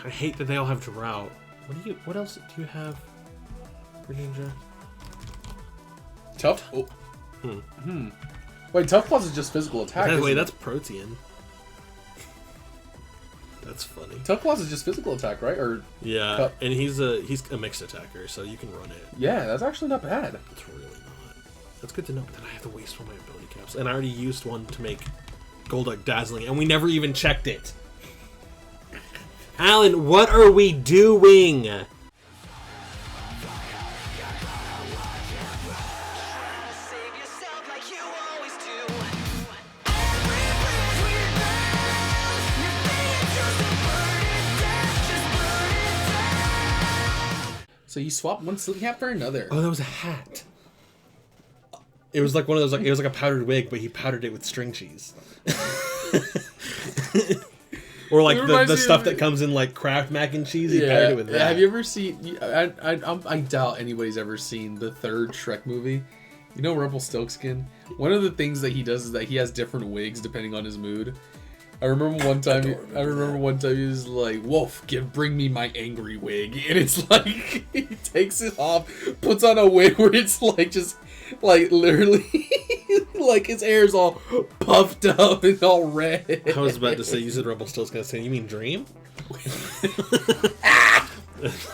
I hate that they all have drought. What else do you have for ninja? Tough. Oh. Wait, Tough Claws is just physical attack. By the way, that's Protean. That's funny. Tough Claws is just physical attack, right? Or yeah, and he's a mixed attacker, so you can run it. Yeah, that's actually not bad. It's really not. That's good to know that I have to waste one of my ability caps, and I already used one to make Golduck dazzling, and we never even checked it. Alan, what are we doing? So you swap one silly hat for another. Oh, that was a hat. It was like one of those, like it was like a powdered wig, but he powdered it with string cheese. Or like the stuff that comes in like Kraft mac and cheese. He powdered it with that. Have you ever seen? I doubt anybody's ever seen the third Shrek movie. You know Rumpelstiltskin? One of the things that he does is that he has different wigs depending on his mood. I remember one time he was like, "Wolf, bring me my angry wig," and it's like he takes it off, puts on a wig where it's like just like literally like his hair's all puffed up and all red. I was about to say you said Rumpelstiltskin. Saying you mean Dream?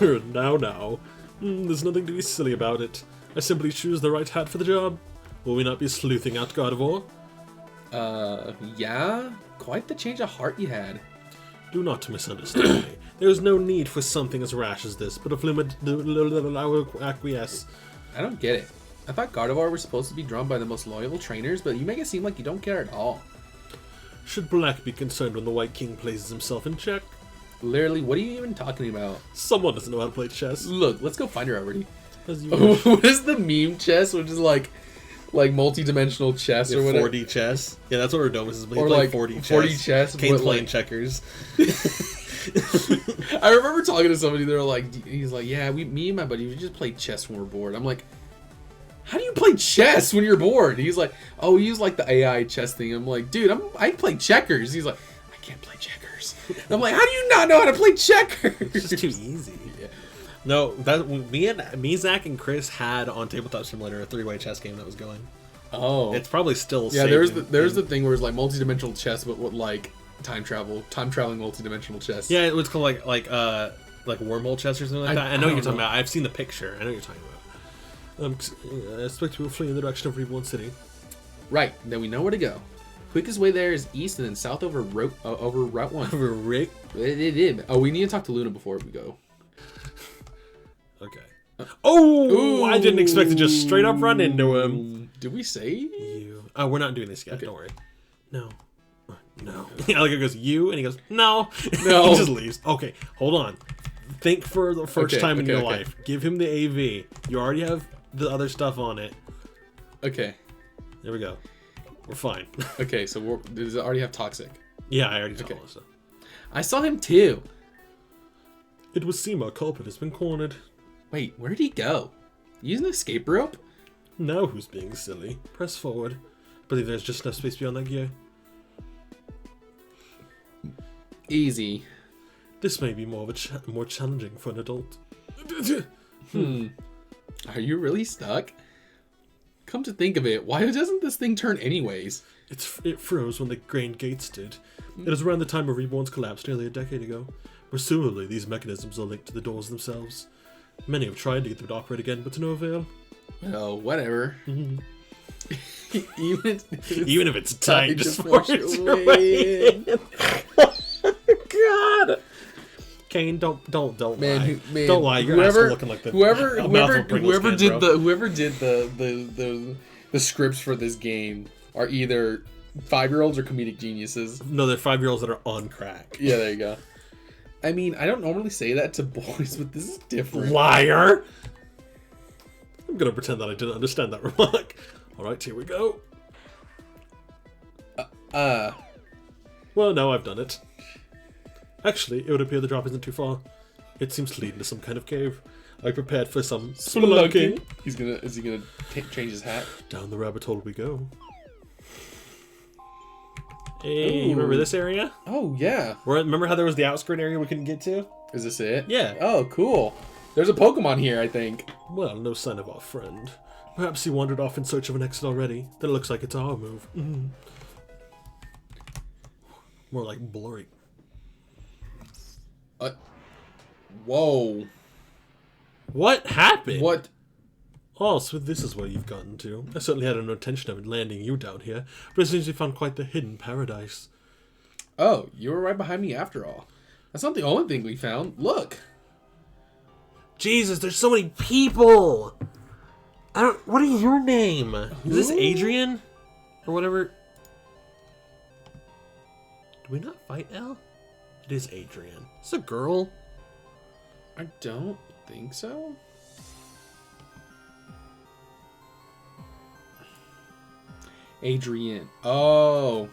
No. There's nothing to be silly about it. I simply choose the right hat for the job. Will we not be sleuthing out Gardevoir? Yeah. Quite the change of heart you had. Do not misunderstand me. There is no need for something as rash as this, but if I will acquiesce. I don't get it. I thought Gardevoir was supposed to be drawn by the most loyal trainers, but you make it seem like you don't care at all. Should Black be concerned when the White King places himself in check? Literally, what are you even talking about? Someone doesn't know how to play chess. Look, let's go find her already. As you wish. What is the meme chess, which is like multi-dimensional chess or whatever? 4D chess. Yeah, that's what Redomus is. Or like 40 chess. Kane's playing checkers. I remember talking to somebody. They're like, he's like, yeah, me and my buddy, we just play chess when we're bored. I'm like, how do you play chess when you're bored? He's like, oh, we use like the AI chess thing. I'm like, dude, I play checkers. He's like, I can't play checkers. And I'm like, how do you not know how to play checkers? It's just too easy. Yeah. No, that me, Zach, and Chris had on Tabletop Simulator a 3-way chess game that was going. Oh, it's probably still. Yeah, there's the thing where it's like multi-dimensional chess, but what like time traveling multi-dimensional chess. Yeah, it was called like wormhole chess or something like that. I know what you're talking about. I've seen the picture. I know what you're talking about. I expect we will flee in the direction of Reborn City. Right, then we know where to go. Quickest way there is east and then south over Route 1. Over Rick? Oh, we need to talk to Luna before we go. Okay. Oh! Ooh. I didn't expect to just straight up run into him. Did we say you? Oh, we're not doing this yet. Okay. Don't worry. No. Yeah, like it goes you, and he goes no. He just leaves. Okay, hold on. Think for the first time in your life. Give him the AV. You already have the other stuff on it. Okay. There we go. We're fine. Okay, so does it already have Toxic? Yeah, I already saw all this stuff. I saw him too. It would seem our culprit has been cornered. Wait, where did he go? Use an escape rope? Now who's being silly? Press forward. Believe there's just enough space beyond that gear. Easy. This may be more challenging for an adult. Are you really stuck? Come to think of it, why doesn't this thing turn anyways? It froze when the grain gates did. It was around the time of Reborn's collapse nearly a decade ago. Presumably, these mechanisms are linked to the doors themselves. Many have tried to get them to operate again, but to no avail. Oh, whatever. Even if it's tight, just force your way in. God. Kane, don't lie. Don't lie. Your ass looking like the whoever did the scripts for this game are either 5-year-olds or comedic geniuses. No, they're 5-year-olds that are on crack. Yeah, there you go. I mean, I don't normally say that to boys, but this is different. Liar! I'm gonna pretend that I didn't understand that remark. Alright, here we go. Well, now I've done it. Actually, it would appear the drop isn't too far. It seems to lead into some kind of cave. I prepared for some spelunking. Is he gonna change his hat? Down the rabbit hole we go. Hey, you remember this area? Oh, yeah. Remember how there was the outskirt area we couldn't get to? Is this it? Yeah. Oh, cool. There's a Pokemon here, I think. Well, no sign of our friend. Perhaps he wandered off in search of an exit already. That looks like it's our move. More like blurry. Whoa. What happened? What? Oh, so this is where you've gotten to. I certainly had no intention of landing you down here, but it seems you found quite the hidden paradise. Oh, you were right behind me after all. That's not the only thing we found. Look. Jesus, there's so many people! What is your name? Is this Adrian? Or whatever? Do we not fight Elle? It is Adrian. It's a girl. I don't think so. Adrian. Oh.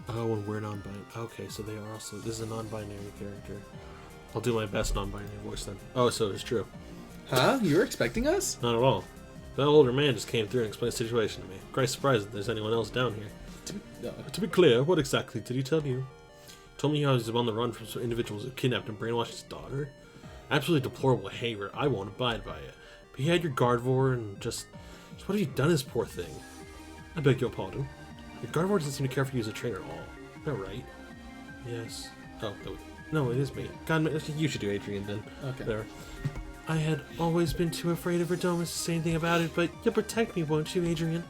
Oh, and we're non-binary. Okay, so they are also... This is a non-binary character. I'll do my best non-binary voice then. Oh, so it's true. Huh? You were expecting us? Not at all. That older man just came through and explained the situation to me. Quite surprised that there's anyone else down here. To be clear, what exactly did he tell you? He told me he was on the run from some individuals who kidnapped and brainwashed his daughter. Absolutely deplorable behavior. I won't abide by it. But he had your Gardevoir and just what have you done, his poor thing? I beg your pardon. Your Gardevoir doesn't seem to care for you as a trainer at all. Is that right? Yes. Oh, no, it is me. God, you should do Adrian then. Okay. There. I had always been too afraid of Redomus to say anything about it, but you'll protect me, won't you, Adrian?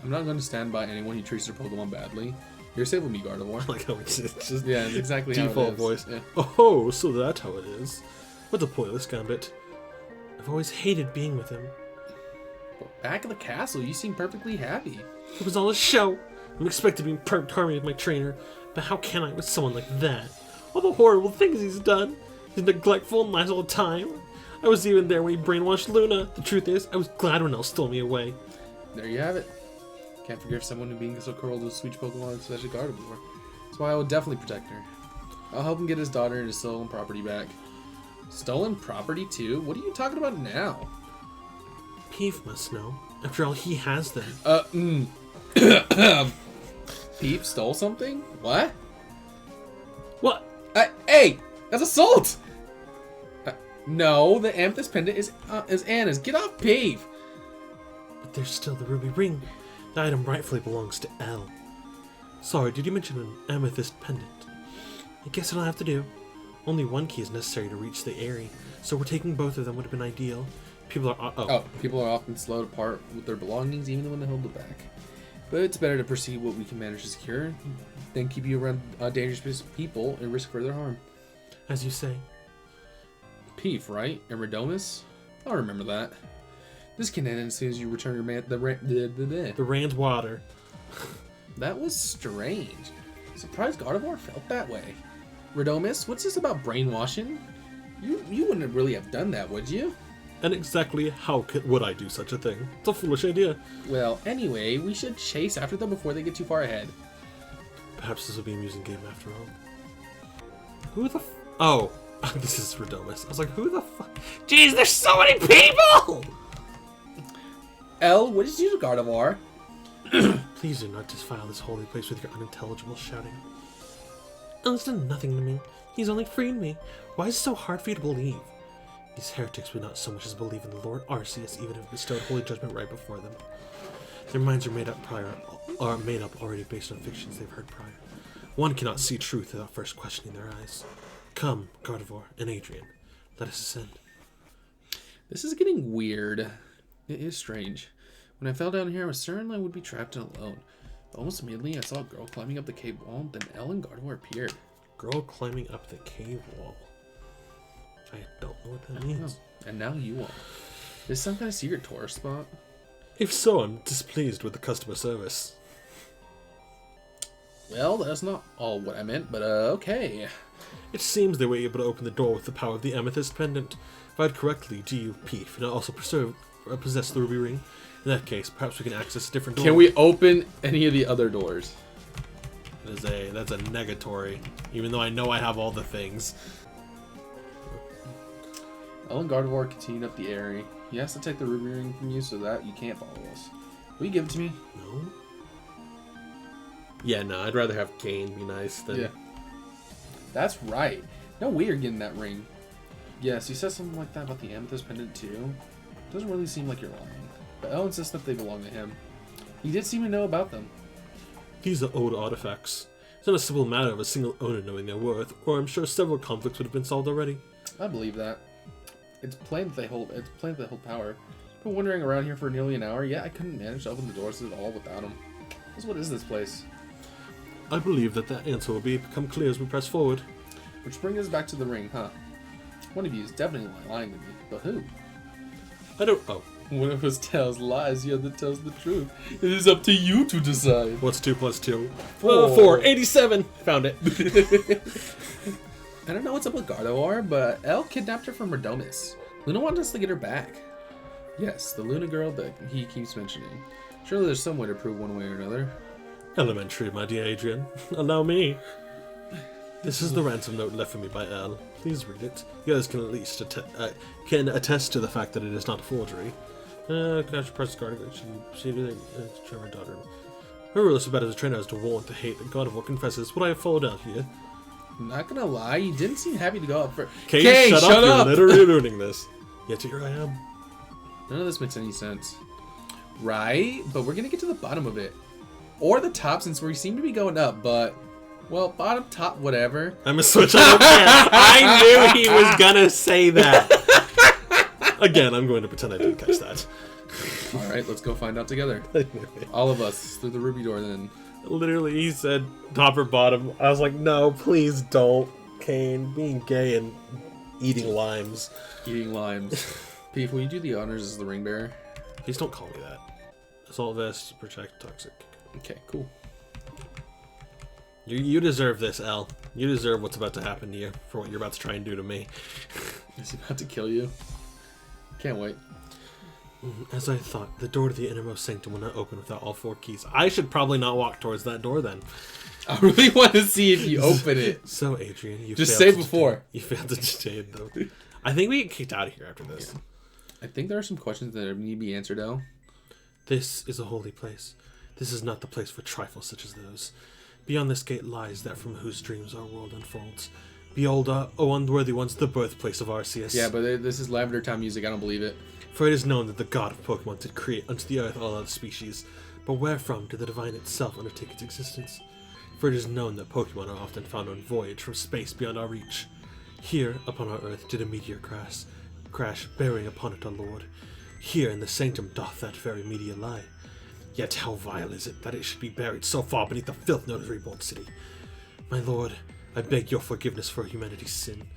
I'm not going to stand by anyone who treats their Pokemon badly. You're safe with me, Gardevoir. Like how it's just yeah, it's exactly default how it is. voice. Yeah. Oh, so that's how it is. What a pointless gambit. I've always hated being with him. But back at the castle, you seem perfectly happy. It was all a show. I'm expected to be perfect harmony with my trainer, but how can I with someone like that? All the horrible things he's done. He's neglectful and lies all the time. I was even there when he brainwashed Luna. The truth is, I was glad when Elle stole me away. There you have it. Can't forgive someone who being so cruel to a sweet Pokemon, especially Gardevoir. That's why I will definitely protect her. I'll help him get his daughter and his stolen property back. Stolen property too? What are you talking about now? Peef must know. After all, he has them. Peef stole something? What? What? Hey! That's assault! No, the amethyst pendant is Anna's. Get off Peef! But there's still the ruby ring. The item rightfully belongs to Elle. Sorry, did you mention an amethyst pendant? I guess it'll have to do. Only one key is necessary to reach the Airy, so we're taking both of them would have been ideal. People are often slow to part with their belongings even when they hold it back. But it's better to proceed what we can manage to secure than keep you around dangerous people and risk further harm. As you say. Peef, right? And Redomus? I'll remember that. This can end as soon as you return your the Rand water. That was strange. Surprised Gardevoir felt that way. Redomus, what's this about brainwashing? You wouldn't really have done that, would you? And exactly how would I do such a thing? It's a foolish idea. Well, anyway, we should chase after them before they get too far ahead. Perhaps this will be an amusing game after all. Who the Oh, this is Redomus. I was like, who the fuck? Jeez, there's so many people! Elle, what did you do to Gardevoir? Please do not defile this holy place with your unintelligible shouting. Elle's done nothing to me. He's only freed me. Why is it so hard for you to believe? These heretics would not so much as believe in the Lord Arceus, even if bestowed holy judgment right before them. Their minds are made up already based on fictions they've heard prior. One cannot see truth without first questioning their eyes. Come, Gardevoir and Adrian, let us ascend. This is getting weird. It is strange. When I fell down here, I was certain I would be trapped and alone. Almost immediately, I saw a girl climbing up the cave wall, then Elle and Gardevoir appeared. Girl climbing up the cave wall. I don't know what that means. And now you are. Is some kind of secret tourist spot? If so, I'm displeased with the customer service. Well, that's not all what I meant, but okay. It seems they were able to open the door with the power of the amethyst pendant. If I heard correctly, do you, Peef, and also possess the ruby ring? In that case, perhaps we can access a different door. Can we open any of the other doors? That's a negatory, even though I know I have all the things. Elle and Gardevoir continued up the area. He has to take the ruby ring from you so that you can't follow us. Will you give it to me? No. Yeah, no, I'd rather have Kane be nice than... Yeah. That's right. No way you're getting that ring. Yes, he says something like that about the amethyst pendant too. Doesn't really seem like you're lying. But El insists that they belong to him. He did seem to know about them. These are old artifacts. It's not a simple matter of a single owner knowing their worth, or I'm sure several conflicts would have been solved already. I believe that. It's plain that they hold power. I've been wandering around here for nearly an hour, yet I couldn't manage to open the doors at all without them. So what is this place? I believe that answer will become clear as we press forward. Which brings us back to the ring, huh? One of you is definitely lying to me, but who? I don't... Oh. One of us tells lies, the other tells the truth. It is up to you to decide. What's 2 plus 2? 4. 87! Found it. I don't know what's up with Gardevoir, but El kidnapped her from Redomus. Luna wants us to get her back. Yes, the Luna girl that he keeps mentioning. Surely there's some way to prove one way or another. Elementary, my dear Adrian. Allow me. This is the ransom note left for me by El. Please read it. You guys can at least attest to the fact that it is not a forgery. Gosh, press guard. She did Trevor daughter. Her rule is about as a trainer as to want to hate that Gardevoir confesses what I have followed out here. I'm not gonna lie, you didn't seem happy to go up for. Kay, shut up! You're literally ruining this. Yet here I am. None of this makes any sense. Right? But we're gonna get to the bottom of it. Or the top, since we seem to be going up, but... Well, bottom, top, whatever. I'm a switch. I don't care. I knew he was gonna say that. Again, I'm going to pretend I didn't catch that. Alright, let's go find out together. All of us, through the ruby door then. Literally, he said top or bottom. I was like, no, please don't. Kane, being gay and eating limes. Eating limes. Peef, will you do the honors as the ring bearer? Please don't call me that. Assault vest, protect, toxic. Okay, cool. You deserve this, El. You deserve what's about to happen to you for what you're about to try and do to me. Is he about to kill you? Can't wait. As I thought, the door to the innermost sanctum will not open without all 4 keys. I should probably not walk towards that door then. I really want to see if you open it. So, Adrian, you just say before. You failed to detain, though. I think we get kicked out of here after this. Yeah. I think there are some questions that need to be answered, El. This is a holy place. This is not the place for trifles such as those. Beyond this gate lies that from whose dreams our world unfolds. Behold, O unworthy ones, the birthplace of Arceus. Yeah, but this is Lavender Town music. I don't believe it. For it is known that the god of Pokemon did create unto the earth all other species, but wherefrom did the divine itself undertake its existence? For it is known that Pokemon are often found on voyage from space beyond our reach. Here, upon our earth, did a meteor crash, bearing upon it a lord. Here in the sanctum doth that very meteor lie. Yet how vile is it that it should be buried so far beneath the filth known as Reborn City? My lord, I beg your forgiveness for humanity's sin.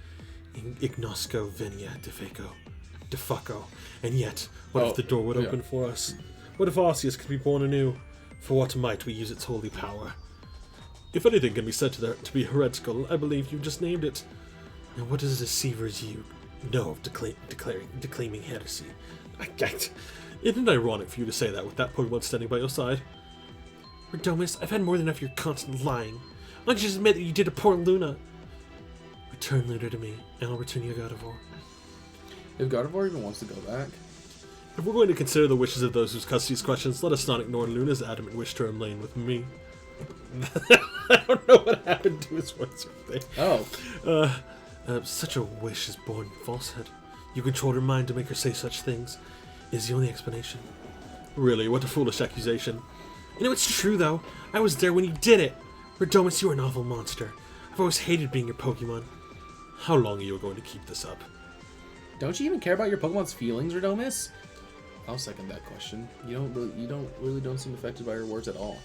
Ignosco venia defaco. And yet, what if the door would open for us? What if Arceus could be born anew? For what might we use its holy power? If anything can be said to be heretical, I believe you just named it. And what does deceivers you know of declaiming heresy? Isn't it ironic for you to say that with that Pokemon standing by your side? Redomus, I've had more than enough of your constant lying. Why don't you just admit that you did to poor Luna? Return Luna to me, and I'll return your Gardevoir. If Gardevoir even wants to go back. If we're going to consider the wishes of those whose custody questions, let us not ignore Luna's adamant wish to remain with me. I don't know what happened to his words or thing. Such a wish is born falsehood. You controlled her mind to make her say such things. Is the only explanation. Really, what a foolish accusation. You know, it's true, though. I was there when you did it. Redomus, you are an awful monster. I've always hated being your Pokemon. How long are you going to keep this up? Don't you even care about your Pokemon's feelings, Redomus? I'll second that question. You don't seem affected by her words at all.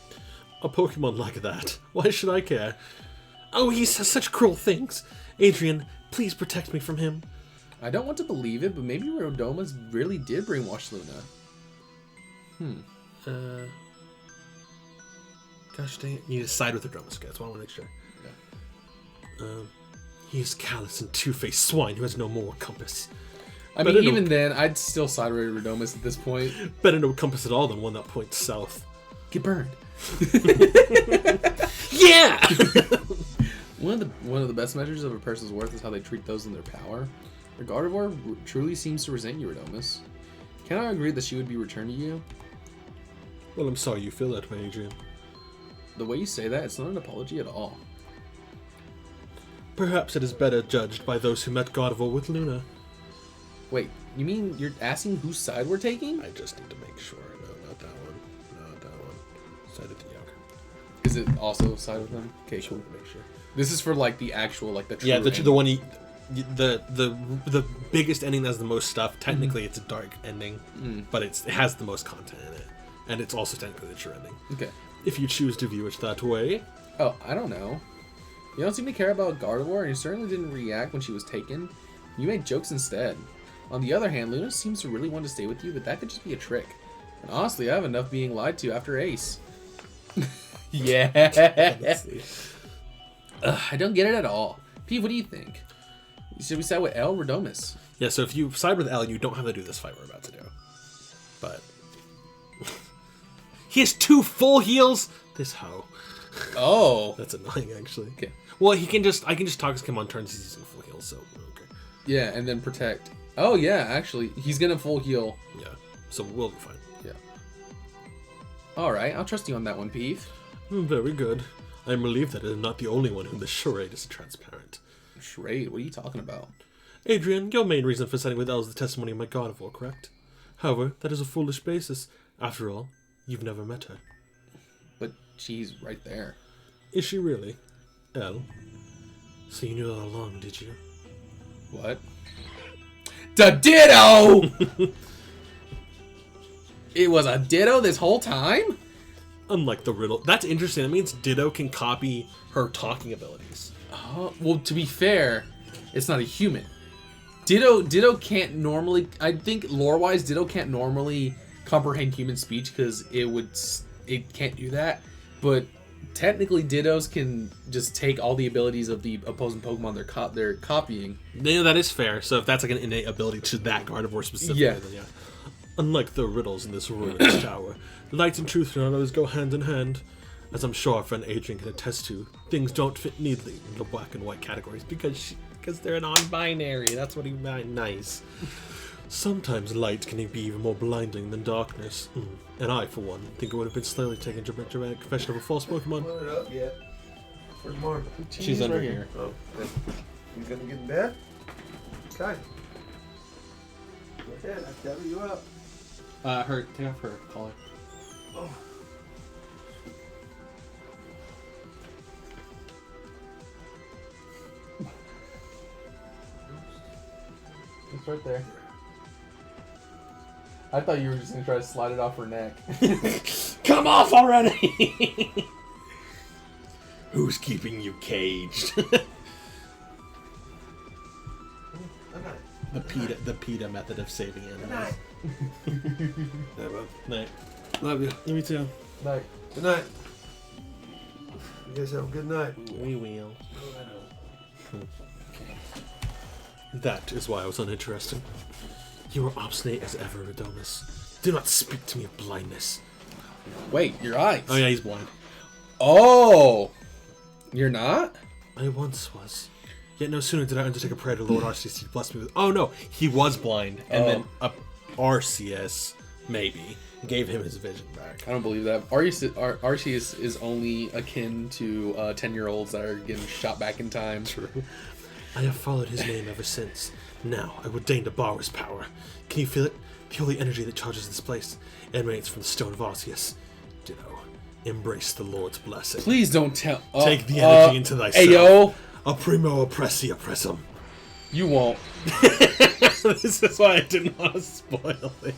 A Pokemon like that? Why should I care? Oh, he says such cruel things. Adrian, please protect me from him. I don't want to believe it, but maybe Redomus really did brainwash Luna. Gosh dang it. You need to side with Redomus, guys. I want to make sure. Yeah. He is callous and two-faced swine who has no moral compass. I mean, even then, I'd still side with Redomus at this point. Better no compass at all than one that points south. Get burned. Yeah! One of the best measures of a person's worth is how they treat those in their power. Gardevoir truly seems to resent you, Redomus. Can I agree that she would be returned to you? Well, I'm sorry you feel that way, Adrian. the way you say that, it's not an apology at all. Perhaps it is better judged by those who met Gardevoir with Luna. Wait, you mean you're asking whose side we're taking? I just need to make sure. No, not that one. Not that one. Side of the Yoker. Is it also side with them? Okay, cool. Make sure. This is for like the actual, like the true the one the biggest ending that has the most stuff. Technically, it's a dark ending, but it has the most content in it, and it's also technically the true ending. Okay. If you choose to view it that way. Oh, I don't know. You don't seem to care about Gardevoir, and you certainly didn't react when she was taken. You made jokes instead. On the other hand, Luna seems to really want to stay with you, but that could just be a trick. And honestly, I have enough being lied to after Ace. Yeah. I don't get it at all. Pete, what do you think? Should we side with L or Domus? Yeah, so if you side with L, you don't have to do this fight we're about to do. But he has 2 full heals. This hoe. Oh, that's annoying, actually. Okay. Well, I can just toxic him on turns he's using full heals, so okay. Yeah, and then protect. Oh yeah, actually, he's gonna full heal. Yeah, so we'll be fine. Yeah. All right, I'll trust you on that one, Peeve. Very good. I am relieved that I am not the only one whom the charade is transparent. Charade? What are you talking about? Adrian, your main reason for siding with L is the testimony of my Gardevoir, correct? However, that is a foolish basis. After all, you've never met her. But she's right there. Is she really? L? So you knew all along, did you? What? The Ditto! It was a Ditto this whole time? Unlike the riddle. That's interesting. That means Ditto can copy her talking abilities. Oh, well, to be fair, it's not a human. Ditto can't normally... I think lore-wise, Ditto can't normally comprehend human speech because it can't do that. But technically, Dittos can just take all the abilities of the opposing Pokemon they're copying. Yeah, that is fair. So if that's like an innate ability to that Gardevoir specifically, then yeah. Unlike the riddles in this ruinous tower, light and truth do not always go hand in hand. As I'm sure our friend Adrian can attest to, things don't fit neatly in the black and white categories because they're non-binary. That's what he meant. Nice. Sometimes light can be even more blinding than darkness. And I, for one, think it would have been slowly taking dramatic confession of a false Pokemon. Put it up yet? Where's Mark? She's under here. Oh, good. You gonna get in bed? Okay. Go ahead, I'll cover you up. Take off her collar. Oh. It's right there. I thought you were just gonna try to slide it off her neck. Come off already! Who's keeping you caged? The PETA method of saving animals. Good night. Night. Love you. Me too. Night. Good night. You guys have a good night. We will. That is why I was uninteresting. You were obstinate as ever, Adonis. Do not speak to me of blindness. Wait, your eyes. Oh yeah, he's blind. Oh! You're not? I once was. Yet no sooner did I undertake a prayer to Lord Arceus, blessed me with... Oh no, he was blind. And then Arceus, maybe, gave him his vision back. I don't believe that. Arceus is only akin to 10-year-olds that are getting shot back in time. True. I have followed his name ever since. Now, I would deign to borrow his power. Can you feel it? The holy energy that charges this place emanates from the stone of Arceus. Ditto. Embrace the Lord's blessing. Please don't tell... Take the energy into thyself. Ayo! Opprimo oppressi oppressum. You won't. This is why I didn't want to spoil it.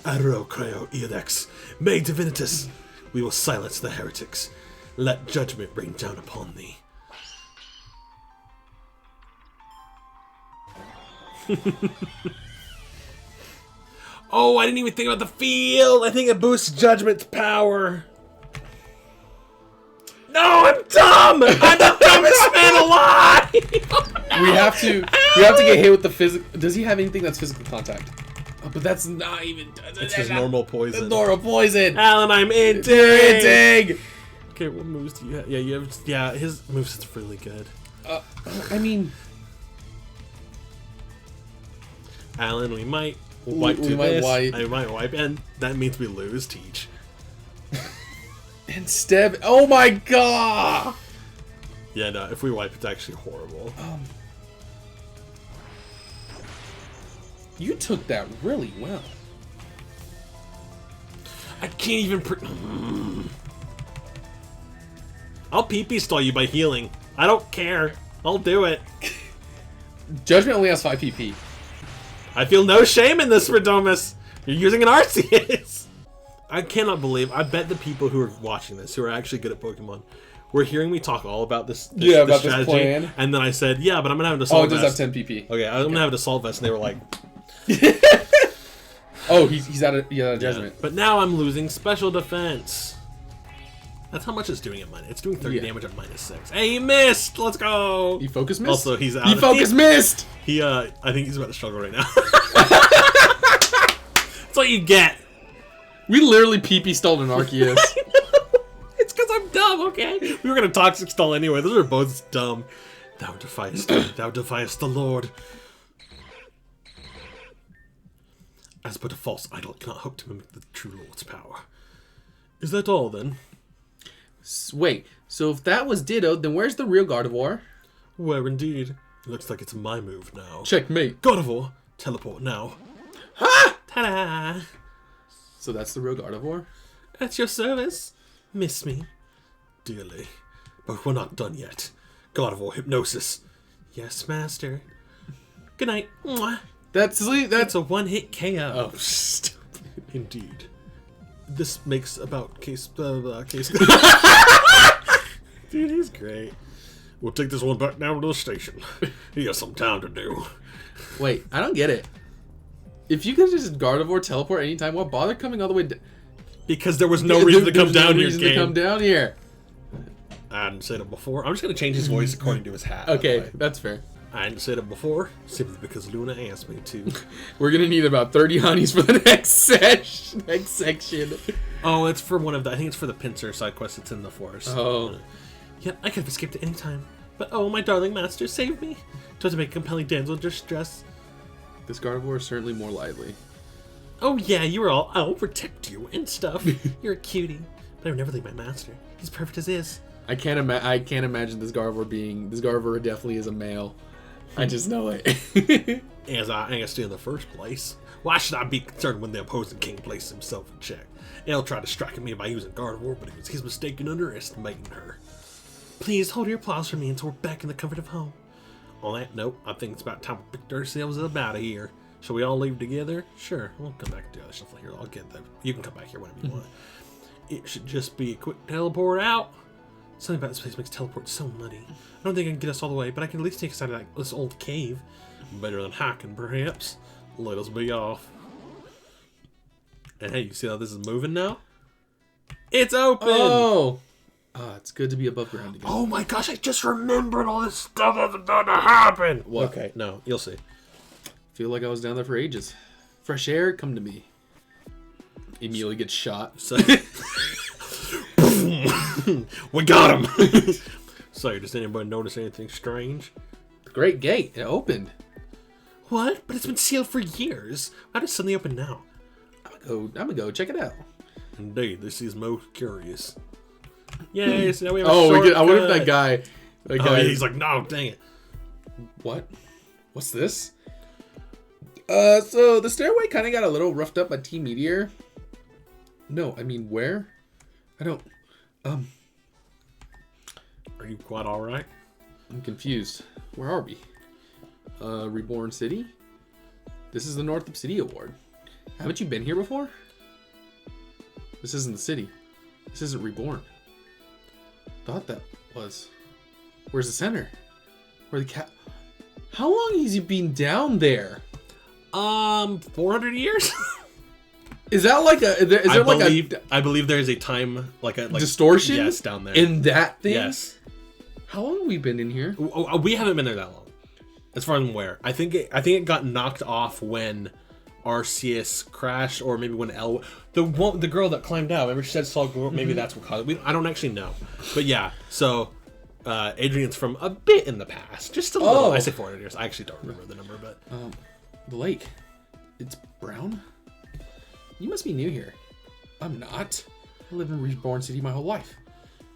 Adro creo eodex. Me divinitas. We will silence the heretics. Let judgment rain down upon thee. Oh, I didn't even think about the field. I think it boosts judgment's power. No, I'm dumb. I'm the dumbest man alive. We have to get hit with the physical. Does he have anything that's physical contact? Oh, but that's not even. It's his normal poison. It's normal poison. Alan, I'm inting. Okay, what moves do you have? Yeah, you have. Yeah, his moveset's really good. I mean, Alan, we might wipe to might this. wipe. I might wipe, and that means we lose Teach. Instead, oh my god! Yeah, no, if we wipe, it's actually horrible. You took that really well. I can't even I'll PP stall you by healing. I don't care. I'll do it. Judgment only has 5 PP. I feel no shame in this, Redomus. You're using an Arceus. I cannot believe. I bet the people who are watching this, who are actually good at Pokemon, were hearing me talk all about this about strategy, this plan. And then I said, yeah, but I'm going to have an Assault Vest. Oh, it does have 10 PP. Okay, I'm going to have an Assault Vest. And they were like... Oh, he's out of Judgment. But now I'm losing Special Defense. That's how much it's doing at minus. It's doing 30 damage at -6. Hey, he missed! Let's go! He focus missed? Also, he's out. He focus missed! I think he's about to struggle right now. That's what you get. We literally PP stalled an Arceus. It's because I'm dumb, okay? We were going to Toxic Stall anyway. Those are both dumb. Thou defiest the Lord. As but a false idol cannot hope to mimic the true Lord's power. Is that all, then? Wait, so if that was Ditto, then where's the real Gardevoir? Where indeed. Looks like it's my move now. Checkmate. Gardevoir, teleport now. Ha! Ta-da! So that's the real Gardevoir? At your service. Miss me. Dearly. But we're not done yet. Gardevoir hypnosis. Yes, master. Good night. Mwah. That's a one-hit KO. Oh, stupid. Indeed. This makes about case. Dude, he's great. We'll take this one back down to the station. He has some town to do. Wait, I don't get it. If you could just Gardevoir teleport anytime, why bother coming all the way down? Because there was no reason to come down here. To come down here. I hadn't said it before. I'm just gonna change his voice according to his hat. Okay, that's fair. I hadn't said it before simply because Luna asked me to. We're gonna need about 30 honeys for the next section. Oh, it's for one of the. I think it's for the pincer side quest. It's in the forest. Oh. Yep, I could have escaped at any time. But oh, my darling master, save me. To make a compelling damsel in distress. This Gardevoir is certainly more lively. Oh yeah, you were all, I'll protect you and stuff. You're a cutie. But I would never leave my master. He's perfect as is. I can't imagine this Gardevoir being. This Gardevoir definitely is a male. I just know it. As I asked in the first place, why should I be concerned when the opposing king places himself in check? He'll try to strike me by using Gardevoir, but it was his mistake in underestimating her. Please hold your applause for me until we're back in the comfort of home. On that note, I think it's about time we picked ourselves up out of here. Shall we all leave together? Sure, we'll come back to the other stuff here. I'll get that. You can come back here whenever you want. It should just be a quick teleport out. Something about this place makes teleport so muddy. I don't think I can get us all the way, but I can at least take us out of this old cave. Better than hiking, perhaps. Let us be off. And hey, you see how this is moving now? It's open! Oh! It's good to be above ground again. Oh my gosh, I just remembered all this stuff that's about to happen! What? Okay, no, you'll see. Feel like I was down there for ages. Fresh air, come to me. Immediately gets shot. So we got him! So, does anybody notice anything strange? The great gate, it opened. What? But it's been sealed for years. Why did it suddenly open now? I'm gonna go check it out. Indeed, this is most curious. Yay, so now we have I wonder if that guy... he's like, no, dang it. What? What's this? So the stairway kind of got a little roughed up by T-Meteor. No, I mean, where? I don't... Are you quite alright? I'm confused. Where are we? Reborn City? This is the North City Award. Haven't you been here before? This isn't the city. This isn't Reborn. Thought that was. Where's the center? Where the cat? How long has he been down there? 400 years. Is that like a? I believe there is a time like distortion. Yes, down there. In that thing. Yes. How long have we been in here? We haven't been there that long, as far as I'm aware. I think it got knocked off when Arceus crashed, or maybe when the girl that climbed out. Remember, she said saw maybe that's what caused it. I don't actually know, but yeah. So Adrian's from a bit in the past, just a little. I say 400 years. I actually don't remember the number, but the lake, it's brown. You must be new here. I'm not. I live in Reborn City my whole life.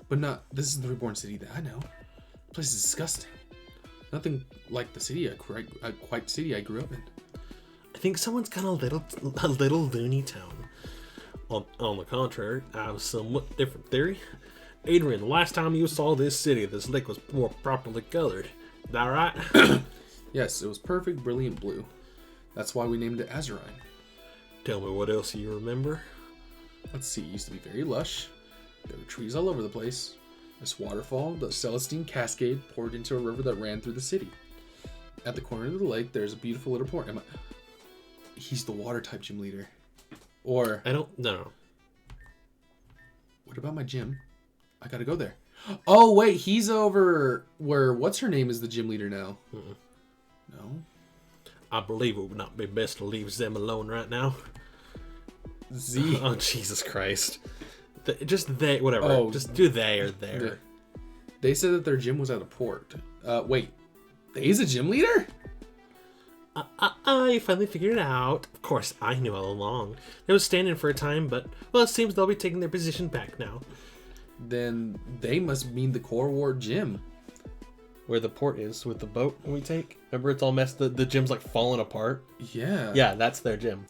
But this isn't the Reborn City that I know. The place is disgusting. Nothing like the city, quite city I grew up in. I think someone's got a little loony tone. On the contrary, I have a somewhat different theory. Adrian, the last time you saw this city, this lake was more properly colored. Is that right? Yes, it was perfect, brilliant blue. That's why we named it Azurine. Tell me what else you remember. Let's see, it used to be very lush. There were trees all over the place. This waterfall, the Celestine Cascade, poured into a river that ran through the city. At the corner of the lake, there's a beautiful little port. He's the water type gym leader. Or... No. What about my gym? I gotta go there. Oh, wait, he's over where what's-her-name is the gym leader now. No? I believe it would not be best to leave them alone right now. Z. Oh, Jesus Christ. Whatever. Oh, just do they or there. They said that their gym was at a port. Wait. He's a gym leader? I finally figured it out. Of course, I knew all along. They was standing for a time, but, well, it seems they'll be taking their position back now. Then they must mean the Core Ward gym. Where the port is with the boat we take. Remember, it's all messed. The gym's like falling apart. Yeah. Yeah, that's their gym.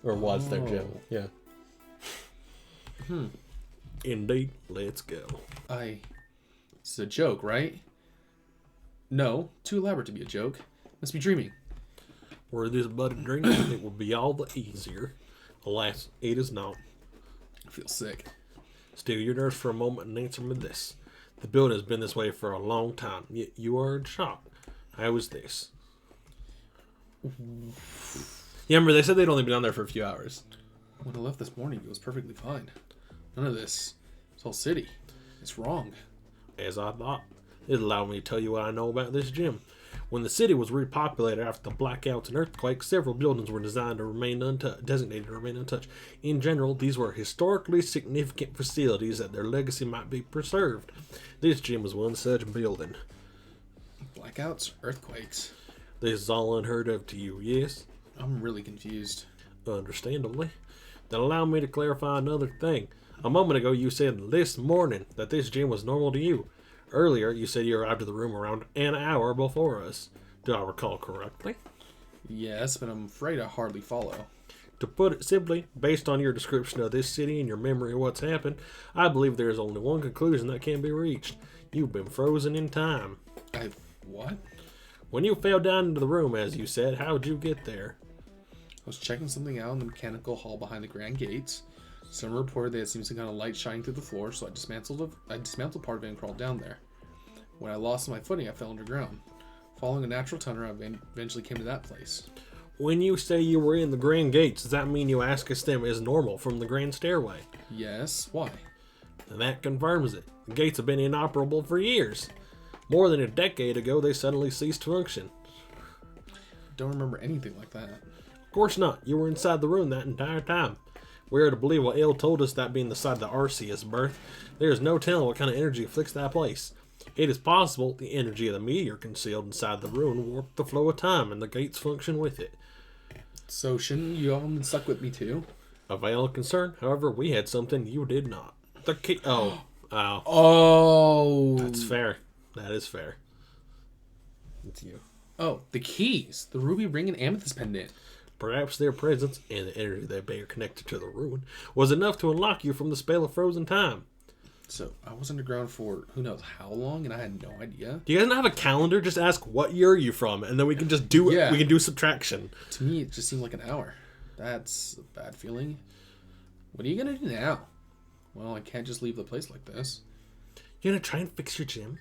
Or was their gym. Yeah. Indeed. Let's go. It's a joke, right? No, too elaborate to be a joke. Must be dreaming. Were this but a dream, it would be all the easier. Alas, it is not. I feel sick. Still your nerves for a moment and answer me this. The building has been this way for a long time, yet you are in shock. How is this? Yeah, remember, they said they'd only been on there for a few hours. When I left this morning, it was perfectly fine. None of this whole city. It's wrong. As I thought. It allowed me to tell you what I know about this gym. When the city was repopulated after the blackouts and earthquakes, several buildings were designed to remain designated to remain untouched. In general, these were historically significant facilities that their legacy might be preserved. This gym was one such building. Blackouts? Earthquakes? This is all unheard of to you, yes? I'm really confused. Understandably. Then allow me to clarify another thing. A moment ago you said this morning that this gym was normal to you. Earlier, you said you arrived at the room around an hour before us. Do I recall correctly? Yes, but I'm afraid I hardly follow. To put it simply, based on your description of this city and your memory of what's happened, I believe there is only one conclusion that can be reached. You've been frozen in time. What? When you fell down into the room, as you said, how'd you get there? I was checking something out in the mechanical hall behind the grand gates. Someone reported they had seen some kind of light shining through the floor, so I dismantled part of it and crawled down there. When I lost my footing, I fell underground. Following a natural tunnel, I eventually came to that place. When you say you were in the grand gates, does that mean you accessed them as normal from the grand stairway? Yes. Why? And that confirms it. The gates have been inoperable for years. More than a decade ago, they suddenly ceased to function. Don't remember anything like that. Of course not. You were inside the room that entire time. We are to believe what Elle told us, that being the side of the Arceus birth. There is no telling what kind of energy afflicts that place. It is possible the energy of the meteor concealed inside the ruin warped the flow of time, and the gates function with it. So shouldn't you all been stuck with me too? Of valid concern, however, we had something you did not. The key. Oh. That's fair. That is fair. It's you. Oh, the keys. The ruby ring and amethyst pendant. Perhaps their presence, and the energy they bear connected to the ruin, was enough to unlock you from the spell of frozen time. So, I was underground for who knows how long, and I had no idea. Do you guys not have a calendar? Just ask, what year are you from? And then we can just do it. We can do subtraction. To me, it just seemed like an hour. That's a bad feeling. What are you going to do now? Well, I can't just leave the place like this. You gonna try and fix your gym?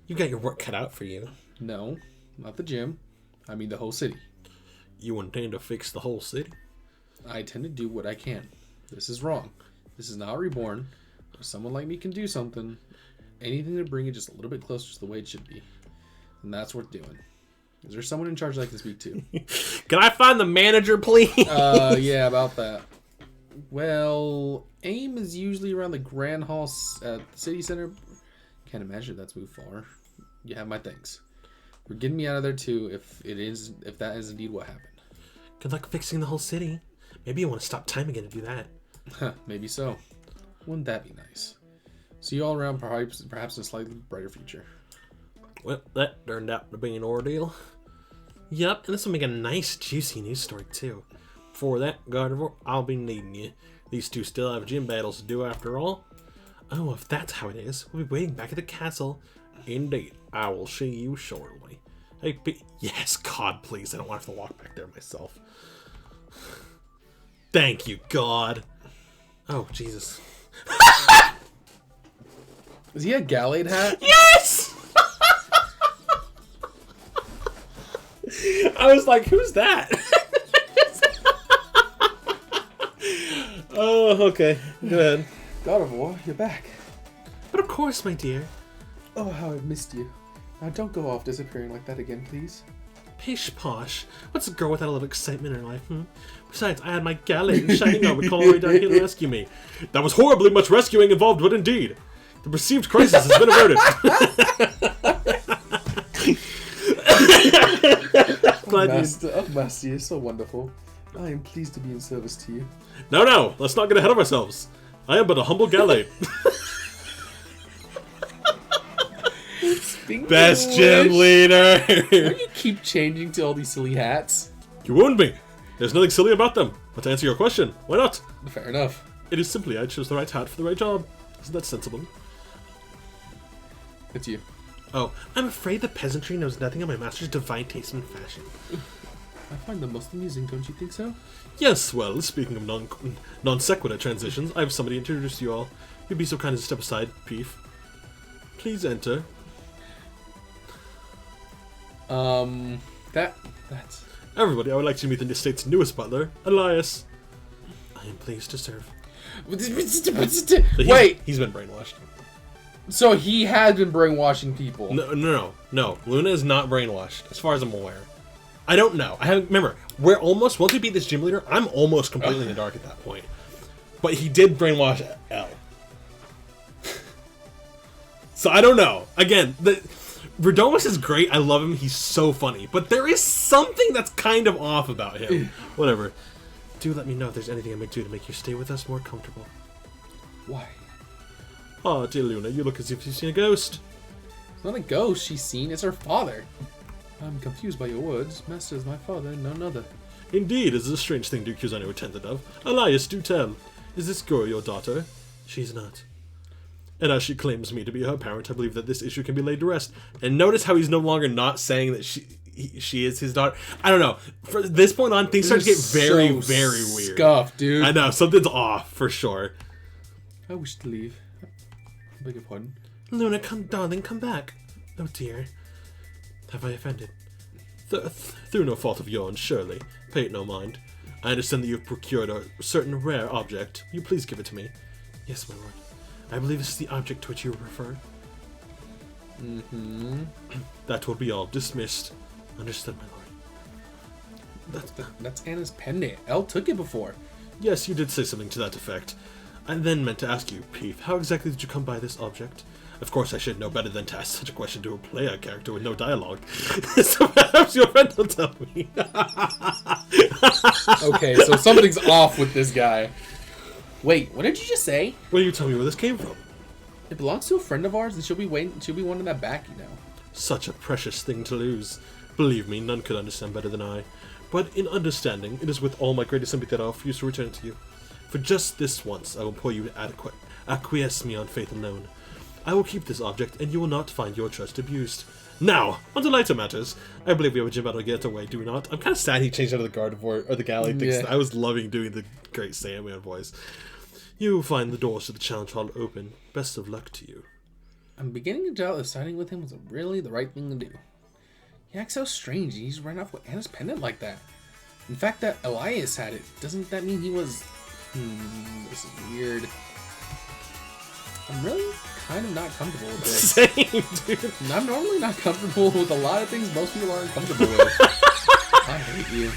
You got your work cut out for you. No, not the gym. I mean the whole city. You intend to fix the whole city? I intend to do what I can. This is wrong. This is not Reborn. If someone like me can do something, anything to bring it just a little bit closer to the way it should be. And that's worth doing. Is there someone in charge that I can speak to? Can I find the manager, please? Yeah, about that. Well, AIM is usually around the Grand Hall at the city center. Can't imagine that's moved far. You have my thanks. We're getting me out of there too if that is indeed what happened. Good luck fixing the whole city. Maybe you want to stop time again to do that. Maybe so. Wouldn't that be nice? See you all around, perhaps in a slightly brighter future. Well, that turned out to be an ordeal. Yup, and this will make a nice, juicy news story, too. For that, Gardevoir, I'll be needing you. These two still have gym battles to do after all. Oh, if that's how it is, we'll be waiting back at the castle. Indeed, I will see you shortly. Hey, yes, God, please, I don't want to have to walk back there myself. Thank you, God. Oh, Jesus. Is he a Gallade hat? Yes! I was like, who's that? Oh, okay. Go ahead. Gardevoir, you're back. But of course, my dear. Oh, how I've missed you. Now don't go off disappearing like that again, please. Pish posh. What's a girl without a little excitement in her life, Besides, I had my Gallade and Shining Arm would call all the way down here to rescue me. That was horribly much rescuing involved, but indeed. The perceived crisis has been averted. Master, you're so wonderful. I am pleased to be in service to you. No, let's not get ahead of ourselves. I am but a humble Gallade. Best gym leader. Why do you keep changing to all these silly hats? You wound me. There's nothing silly about them. But to answer your question, why not? Fair enough. It is simply I chose the right hat for the right job. Isn't that sensible? It's you. Oh, I'm afraid the peasantry knows nothing of my master's divine taste in fashion. I find them most amusing, don't you think so? Yes, well, speaking of non sequitur transitions, I have somebody to introduce you all. You'd be so kind as to step aside, Peef. Please enter. That's... Everybody, I would like to meet the estate's newest butler, Elias. I am pleased to serve. Wait! He's been brainwashed. So he had been brainwashing people. No. Luna is not brainwashed, as far as I'm aware. I don't know. Remember, we're almost, once we beat this gym leader, I'm almost completely in the dark at that point. But he did brainwash Elle. So I don't know. Again, Verdomus is great. I love him. He's so funny. But there is something that's kind of off about him. Whatever. Do let me know if there's anything I may do to make your stay with us more comfortable. Why? Oh, dear Luna, you look as if you've seen a ghost. It's not a ghost she's seen. It's her father. I'm confused by your words. Master is my father, none other. Indeed, it is a strange thing to accuse anyone attendant of. Elias, do tell. Is this girl your daughter? She's not. And as she claims me to be her parent, I believe that this issue can be laid to rest. And notice how he's no longer not saying that she is his daughter. I don't know. From this point on, things start to get very, very weird. Scuffed, dude. I know. Something's off, for sure. I wish to leave. I beg your pardon. Luna, darling, come back. Oh, dear. Have I offended? Through no fault of your own, surely. Pay it no mind. I understand that you've procured a certain rare object. Will you please give it to me? Yes, my lord. I believe this is the object to which you refer. Mm-hmm. That will be all. Dismissed. Understood, my lord. That's Anna's pendant. Elle took it before. Yes, you did say something to that effect. I then meant to ask you, Peef, how exactly did you come by this object? Of course, I should know better than to ask such a question to a player character with no dialogue. So perhaps your friend will tell me. Okay, so something's off with this guy. Wait, what did you just say? Will you tell me where this came from? It belongs to a friend of ours, and she'll be wanting that back, you know. Such a precious thing to lose. Believe me, none could understand better than I. But in understanding, it is with all my greatest sympathy that I refuse to return it to you. For just this once, I will implore you to acquiesce me on faith alone. I will keep this object, and you will not find your trust abused. Now, on to lighter matters. I believe we have a gym battle to get away, do we not? I'm kind of sad he changed out of the Gardevoir, or the Gallade thing. Yeah. I was loving doing the great Sandman voice. You will find the doors to the challenge hall open. Best of luck to you. I'm beginning to doubt that siding with him was really the right thing to do. He acts so strange, and he's run off with Anna's pendant like that. In fact, that Elias had it. Doesn't that mean he was... this is weird. I'm really kind of not comfortable with this. Same, dude. I'm normally not comfortable with a lot of things most people aren't comfortable with. I hate you.